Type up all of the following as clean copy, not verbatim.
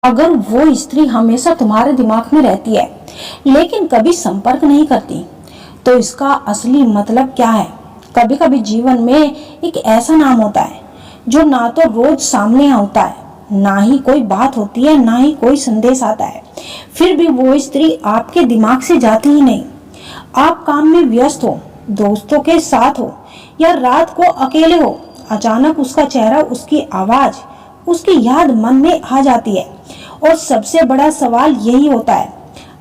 अगर वो स्त्री हमेशा तुम्हारे दिमाग में रहती है लेकिन कभी संपर्क नहीं करती, तो इसका असली मतलब क्या है? कभी कभी जीवन में एक ऐसा नाम होता है जो ना तो रोज सामने होता है, ना ही कोई बात होती है, ना ही कोई संदेश आता है, फिर भी वो स्त्री आपके दिमाग से जाती ही नहीं। आप काम में व्यस्त हो, दोस्तों के साथ हो या रात को अकेले हो, अचानक उसका चेहरा, उसकी आवाज, उसकी याद मन में आ जाती है। और सबसे बड़ा सवाल यही होता है,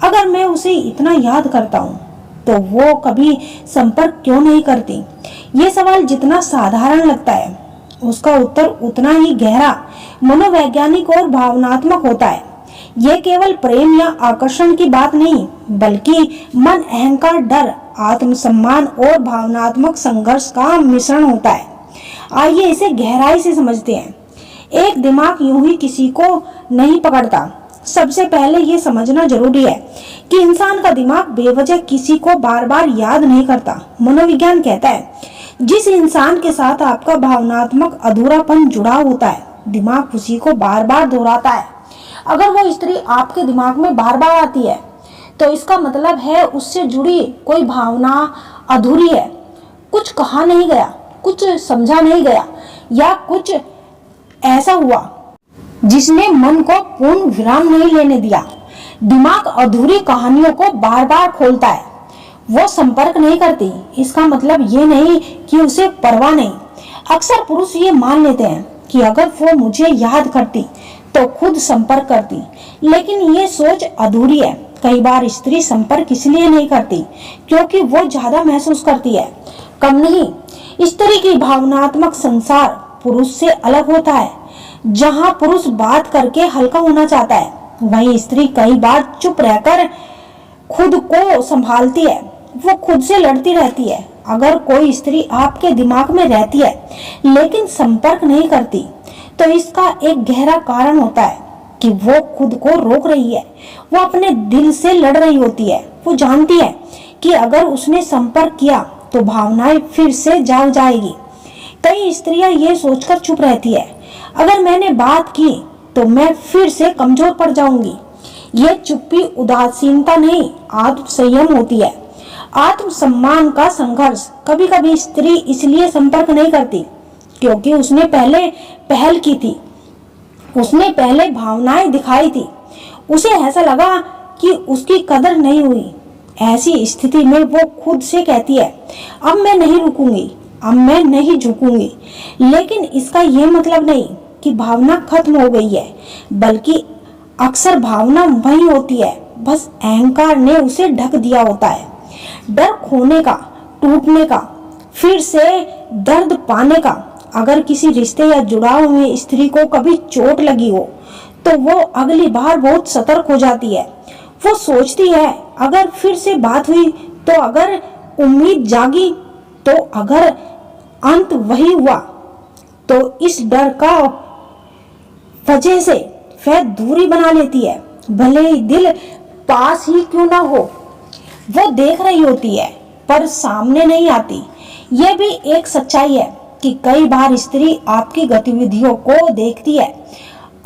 अगर मैं उसे इतना याद करता हूँ तो वो कभी संपर्क क्यों नहीं करती? ये सवाल जितना साधारण लगता है, उसका उत्तर उतना ही गहरा, मनोवैज्ञानिक और भावनात्मक होता है। ये केवल प्रेम या आकर्षण की बात नहीं, बल्कि मन, अहंकार, डर, आत्मसम्मान और भावनात्मक संघर्ष का मिश्रण होता है। आइए इसे गहराई से समझते हैं। एक दिमाग यूं ही किसी को नहीं पकड़ता। सबसे पहले ये समझना जरूरी है कि इंसान का दिमाग बेवजह किसी को बार बार याद नहीं करता। मनोविज्ञान कहता है, जिस इंसान के साथ आपका भावनात्मक अधूरापन जुड़ा होता है, दिमाग उसी को बार बार दोहराता है। अगर वो स्त्री आपके दिमाग में बार बार आती है, तो इसका मतलब है उससे जुड़ी कोई भावना अधूरी है। कुछ कहा नहीं गया, कुछ समझा नहीं गया, या कुछ ऐसा हुआ जिसने मन को पूर्ण विराम नहीं लेने दिया। दिमाग अधूरी कहानियों को बार बार खोलता है। वो संपर्क नहीं करती, इसका मतलब ये नहीं कि उसे परवाह नहीं। अक्सर पुरुष ये मान लेते हैं कि अगर वो मुझे याद करती तो खुद संपर्क करती, लेकिन ये सोच अधूरी है। कई बार स्त्री संपर्क इसलिए नहीं करती क्योंकि वो ज्यादा महसूस करती है, कम नहीं। स्त्री की भावनात्मक संसार पुरुष से अलग होता है। जहां पुरुष बात करके हल्का होना चाहता है, वहीं स्त्री कई बार चुप रहकर खुद को संभालती है। वो खुद से लड़ती रहती है। अगर कोई स्त्री आपके दिमाग में रहती है लेकिन संपर्क नहीं करती, तो इसका एक गहरा कारण होता है कि वो खुद को रोक रही है। वो अपने दिल से लड़ रही होती है। वो जानती है कि अगर उसने संपर्क किया तो भावनाएं फिर से जाग जाएगी। कई स्त्रियां ये सोचकर चुप रहती है, अगर मैंने बात की तो मैं फिर से कमजोर पड़ जाऊंगी। ये चुप्पी उदासीनता नहीं, आत्म संयम होती है, आत्मसम्मान का संघर्ष। कभी कभी स्त्री इसलिए संपर्क नहीं करती क्योंकि उसने पहले पहल की थी, उसने पहले भावनाएं दिखाई थी, उसे ऐसा लगा कि उसकी कदर नहीं हुई। ऐसी स्थिति में वो खुद से कहती है, अब मैं नहीं रुकूंगी, अब मैं नहीं झुकूंगी। लेकिन इसका ये मतलब नहीं कि भावना खत्म हो गई है, बल्कि अक्सर भावना वही होती है, बस अहंकार ने उसे ढक दिया होता है। डर खोने का, टूटने का, फिर से दर्द पाने का। अगर किसी रिश्ते या जुड़ाव में स्त्री को कभी चोट लगी हो, तो वो अगली बार बहुत सतर्क हो जाती है। वो सोचती है, अगर फिर से बात हुई तो, अगर उम्मीद जागी तो, अगर अंत वही हुआ तो। इस डर का वजह से वह दूरी बना लेती है, भले ही दिल पास ही क्यों ना हो। वो देख रही होती है पर सामने नहीं आती। यह भी एक सच्चाई है कि कई बार स्त्री आपकी गतिविधियों को देखती है,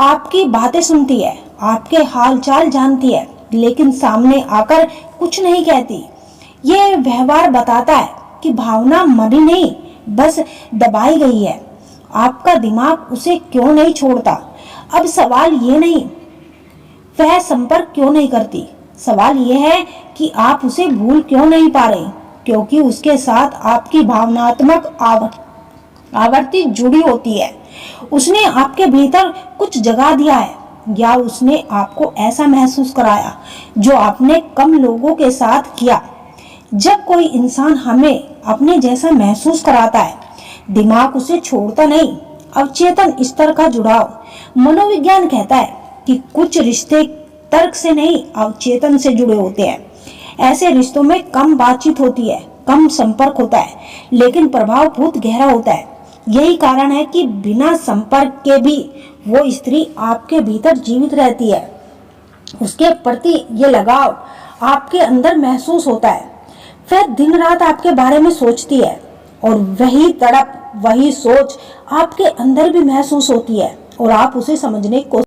आपकी बातें सुनती है, आपके हालचाल जानती है, लेकिन सामने आकर कुछ नहीं कहती। यह व्यवहार बताता है कि भावना मरी नहीं, बस दबाई गई है। आपका दिमाग उसे क्यों नहीं छोड़ता? अब सवाल ये नहीं वह संपर्क क्यों नहीं करती, सवाल ये है कि आप उसे भूल क्यों नहीं पा रहे, क्योंकि उसके साथ आपकी भावनात्मक आवृत्ति जुड़ी होती है। उसने आपके भीतर कुछ जगा दिया है, या उसने आपको ऐसा महसूस कराया जो आपने कम लोगों के साथ किया। जब कोई इंसान हमें अपने जैसा महसूस कराता है, दिमाग उसे छोड़ता नहीं। अवचेतन स्तर का जुड़ाव। मनोविज्ञान कहता है कि कुछ रिश्ते तर्क से नहीं, अवचेतन से जुड़े होते हैं। ऐसे रिश्तों में कम बातचीत होती है, कम संपर्क होता है, लेकिन प्रभाव बहुत गहरा होता है। यही कारण है कि बिना संपर्क के भी वो स्त्री आपके भीतर जीवित रहती है। उसके प्रति ये लगाव आपके अंदर महसूस होता है। वह दिन रात आपके बारे में सोचती है, और वही तड़प, वही सोच आपके अंदर भी महसूस होती है, और आप उसे समझने की कोशिश